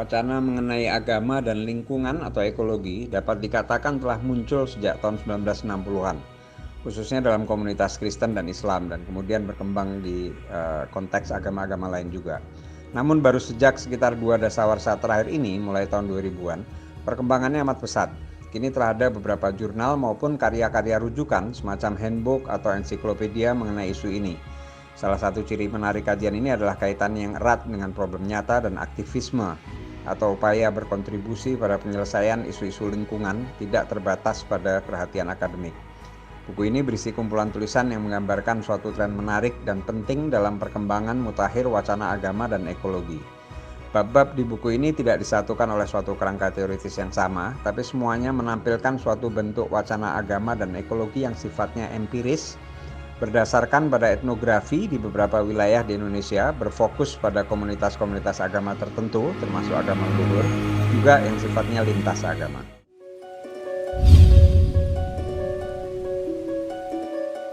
wacana mengenai agama dan lingkungan atau ekologi dapat dikatakan telah muncul sejak tahun 1960-an, khususnya dalam komunitas Kristen dan Islam, dan kemudian berkembang di konteks agama-agama lain juga. Namun baru sejak sekitar 2 dasawarsa terakhir ini, mulai tahun 2000-an, perkembangannya amat pesat. Kini telah ada beberapa jurnal maupun karya-karya rujukan semacam handbook atau ensiklopedia mengenai isu ini. Salah satu ciri menarik kajian ini adalah kaitan yang erat dengan problem nyata dan aktivisme atau upaya berkontribusi pada penyelesaian isu-isu lingkungan tidak terbatas pada perhatian akademik. Buku ini berisi kumpulan tulisan yang menggambarkan suatu tren menarik dan penting dalam perkembangan mutakhir wacana agama dan ekologi. Bab-bab di buku ini tidak disatukan oleh suatu kerangka teoritis yang sama, tapi semuanya menampilkan suatu bentuk wacana agama dan ekologi yang sifatnya empiris, berdasarkan pada etnografi di beberapa wilayah di Indonesia, berfokus pada komunitas-komunitas agama tertentu, termasuk agama leluhur, juga yang sifatnya lintas agama.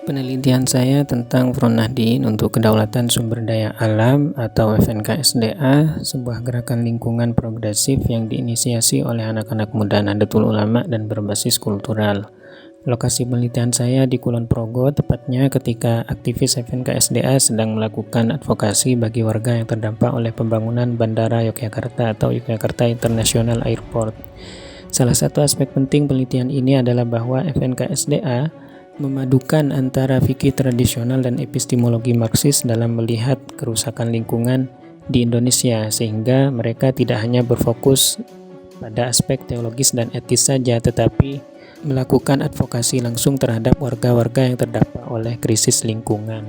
Penelitian saya tentang Front Nahdien untuk Kedaulatan Sumber Daya Alam atau FNKSDA, sebuah gerakan lingkungan progresif yang diinisiasi oleh anak-anak muda Nahdlatul Ulama dan berbasis kultural. Lokasi penelitian saya di Kulon Progo, tepatnya ketika aktivis FNKSDA sedang melakukan advokasi bagi warga yang terdampak oleh pembangunan Bandara Yogyakarta atau Yogyakarta International Airport. Salah satu aspek penting penelitian ini adalah bahwa FNKSDA memadukan antara fikih tradisional dan epistemologi Marxis dalam melihat kerusakan lingkungan di Indonesia, sehingga mereka tidak hanya berfokus pada aspek teologis dan etis saja, tetapi melakukan advokasi langsung terhadap warga-warga yang terdampak oleh krisis lingkungan.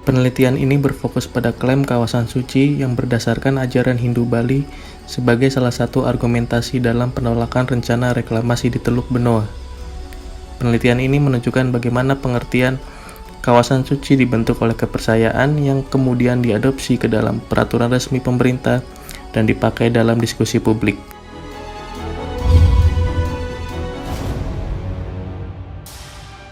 Penelitian ini berfokus pada klaim kawasan suci yang berdasarkan ajaran Hindu Bali sebagai salah satu argumentasi dalam penolakan rencana reklamasi di Teluk Benoa. Penelitian ini menunjukkan bagaimana pengertian kawasan suci dibentuk oleh kepercayaan yang kemudian diadopsi ke dalam peraturan resmi pemerintah dan dipakai dalam diskusi publik.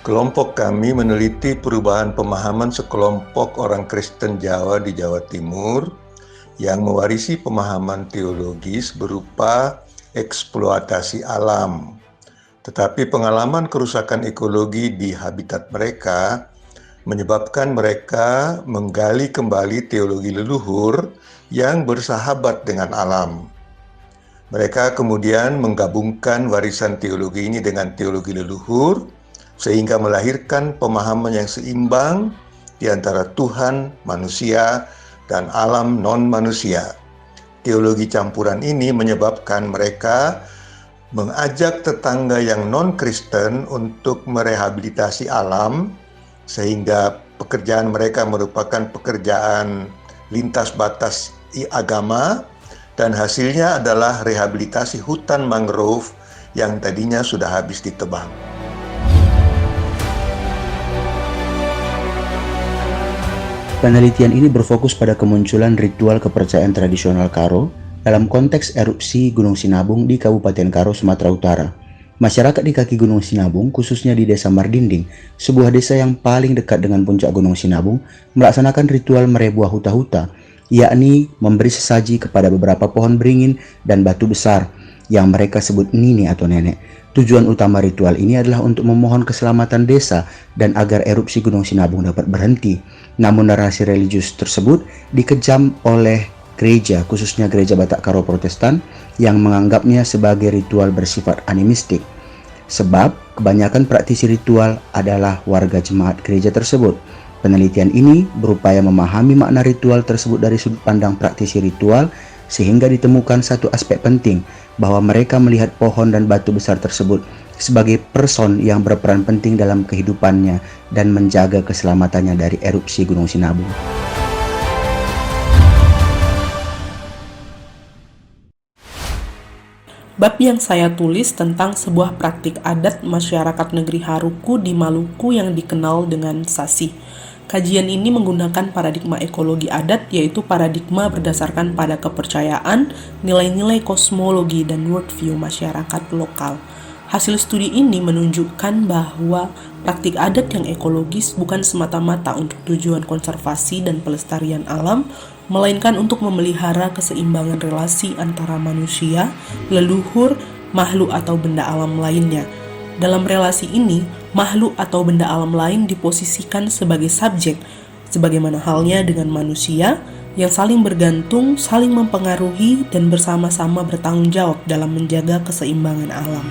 Kelompok kami meneliti perubahan pemahaman sekelompok orang Kristen Jawa di Jawa Timur yang mewarisi pemahaman teologis berupa eksploitasi alam. Tetapi pengalaman kerusakan ekologi di habitat mereka menyebabkan mereka menggali kembali teologi leluhur yang bersahabat dengan alam. Mereka kemudian menggabungkan warisan teologi ini dengan teologi leluhur, sehingga melahirkan pemahaman yang seimbang di antara Tuhan, manusia, dan alam non-manusia. Teologi campuran ini menyebabkan mereka mengajak tetangga yang non-Kristen untuk merehabilitasi alam, sehingga pekerjaan mereka merupakan pekerjaan lintas batas agama, dan hasilnya adalah rehabilitasi hutan mangrove yang tadinya sudah habis ditebang. Penelitian ini berfokus pada kemunculan ritual kepercayaan tradisional Karo dalam konteks erupsi Gunung Sinabung di Kabupaten Karo, Sumatera Utara. Masyarakat di kaki Gunung Sinabung, khususnya di Desa Mardinding, sebuah desa yang paling dekat dengan puncak Gunung Sinabung, melaksanakan ritual merebuah huta-huta, yakni memberi sesaji kepada beberapa pohon beringin dan batu besar yang mereka sebut nini atau nenek. Tujuan utama ritual ini adalah untuk memohon keselamatan desa dan agar erupsi Gunung Sinabung dapat berhenti. Namun narasi religius tersebut dikejam oleh gereja, khususnya gereja Batak Karo Protestan, yang menganggapnya sebagai ritual bersifat animistik. Sebab kebanyakan praktisi ritual adalah warga jemaat gereja tersebut. Penelitian ini berupaya memahami makna ritual tersebut dari sudut pandang praktisi ritual, sehingga ditemukan satu aspek penting, bahwa mereka melihat pohon dan batu besar tersebut sebagai person yang berperan penting dalam kehidupannya dan menjaga keselamatannya dari erupsi Gunung Sinabung. Bab yang saya tulis tentang sebuah praktik adat masyarakat negeri Haruku di Maluku yang dikenal dengan Sasi. Kajian ini menggunakan paradigma ekologi adat, yaitu paradigma berdasarkan pada kepercayaan, nilai-nilai kosmologi, dan worldview masyarakat lokal. Hasil studi ini menunjukkan bahwa praktik adat yang ekologis bukan semata-mata untuk tujuan konservasi dan pelestarian alam, melainkan untuk memelihara keseimbangan relasi antara manusia, leluhur, makhluk atau benda alam lainnya. Dalam relasi ini, makhluk atau benda alam lain diposisikan sebagai subjek, sebagaimana halnya dengan manusia yang saling bergantung, saling mempengaruhi, dan bersama-sama bertanggung jawab dalam menjaga keseimbangan alam.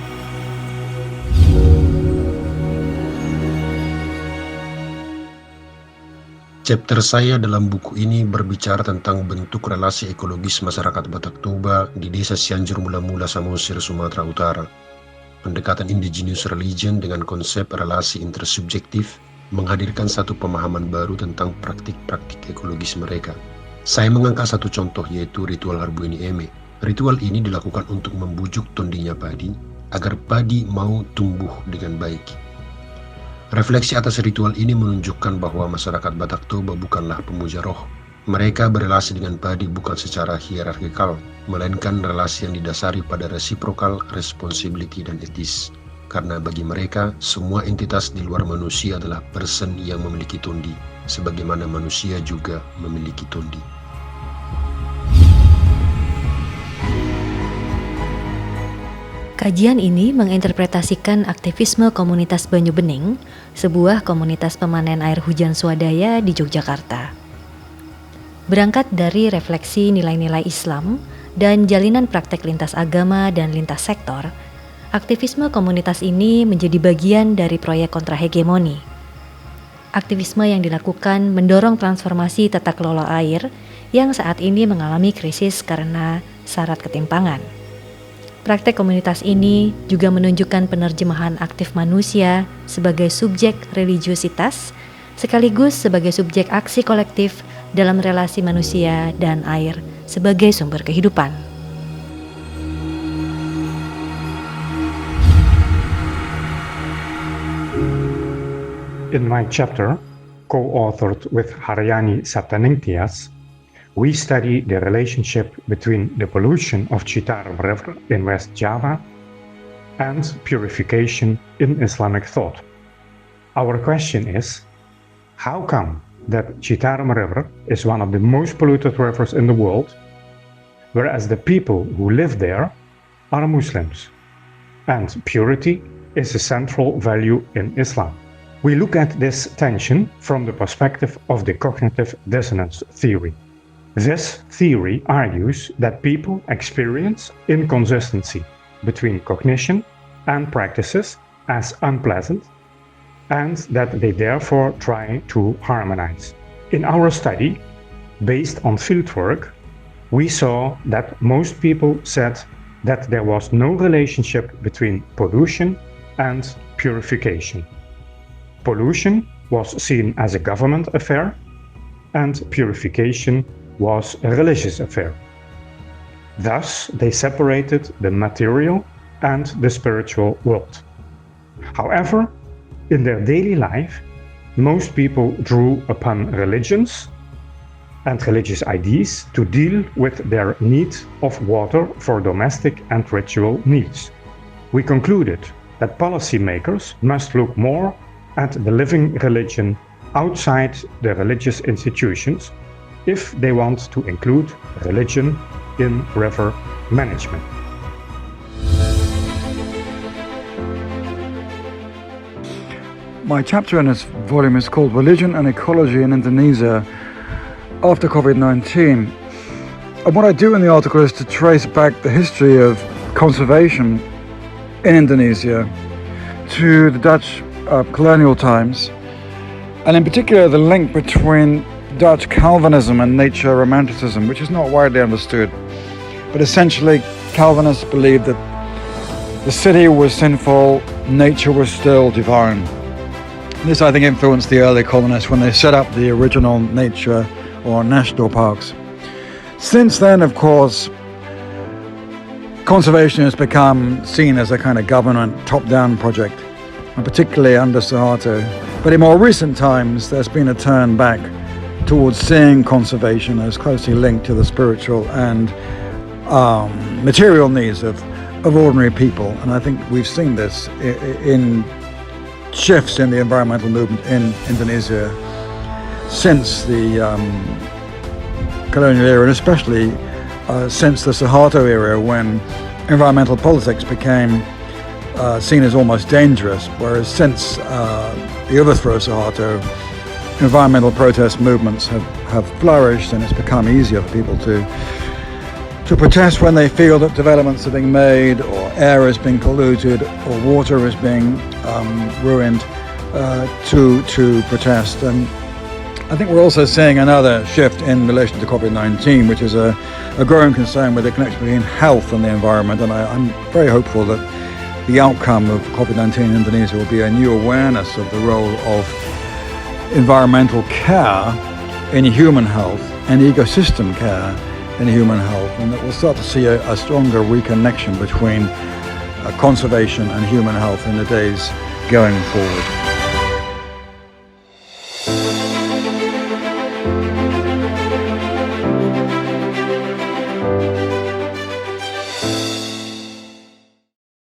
Chapter saya dalam buku ini berbicara tentang bentuk relasi ekologis masyarakat Batak Toba di desa Cianjur Mula-Mula, Samosir, Sumatera Utara. Pendekatan indigenous religion dengan konsep relasi intersubjektif menghadirkan satu pemahaman baru tentang praktik-praktik ekologis mereka. Saya mengangkat satu contoh, yaitu ritual Harbueni Eme. Ritual ini dilakukan untuk membujuk tondinya padi agar padi mau tumbuh dengan baik. Refleksi atas ritual ini menunjukkan bahwa masyarakat Batak Toba bukanlah pemuja roh. Mereka berelasi dengan padi bukan secara hierarkikal, melainkan relasi yang didasari pada reciprocal responsibility dan etis. Karena bagi mereka, semua entitas di luar manusia adalah person yang memiliki tondi, sebagaimana manusia juga memiliki tondi. Kajian ini menginterpretasikan aktivisme komunitas Banyu Bening, sebuah komunitas pemanen air hujan swadaya di Yogyakarta. Berangkat dari refleksi nilai-nilai Islam dan jalinan praktek lintas agama dan lintas sektor, aktivisme komunitas ini menjadi bagian dari proyek kontrahegemoni. Aktivisme yang dilakukan mendorong transformasi tata kelola air yang saat ini mengalami krisis karena syarat ketimpangan. Praktek komunitas ini juga menunjukkan penerjemahan aktif manusia sebagai subjek religiositas, sekaligus sebagai subjek aksi kolektif dalam relasi manusia dan air sebagai sumber kehidupan. In my chapter, co-authored with Haryani Saptaningtyas, we study the relationship between the pollution of Citarum River in West Java and purification in Islamic thought. Our question is, how come that Citarum River is one of the most polluted rivers in the world, whereas the people who live there are Muslims, and purity is a central value in Islam? We look at this tension from the perspective of the cognitive dissonance theory. This theory argues that people experience inconsistency between cognition and practices as unpleasant, and that they therefore try to harmonize. In our study, based on fieldwork, we saw that most people said that there was no relationship between pollution and purification. Pollution was seen as a government affair, and purification was a religious affair. Thus, they separated the material and the spiritual world. However, in their daily life, most people drew upon religions and religious ideas to deal with their need of water for domestic and ritual needs. We concluded that policymakers must look more at the living religion outside the religious institutions if they want to include religion in river management. My chapter in this volume is called Religion and Ecology in Indonesia after COVID-19. And what I do in the article is to trace back the history of conservation in Indonesia to the Dutch colonial times, and in particular the link between Dutch Calvinism and nature romanticism, which is not widely understood. But essentially, Calvinists believed that the city was sinful, nature was still divine. This, I think, influenced the early colonists when they set up the original nature or national parks. Since then, of course, conservation has become seen as a kind of government top-down project, and particularly under Suharto. But in more recent times, there's been a turn back towards seeing conservation as closely linked to the spiritual and material needs of of ordinary people, and I think we've seen this in shifts in the environmental movement in Indonesia since the colonial era, and especially since the Suharto era, when environmental politics became seen as almost dangerous, whereas since the overthrow of Suharto, environmental protest movements have flourished, and it's become easier for people to protest when they feel that developments are being made, or air is being polluted, or water is being ruined, to protest. And I think we're also seeing another shift in relation to COVID-19, which is a growing concern with the connection between health and the environment. And I'm very hopeful that the outcome of COVID-19 in Indonesia will be a new awareness of the role of environmental care in human health and ecosystem care in human health, and that we'll start to see a stronger reconnection between conservation and human health in the days going forward.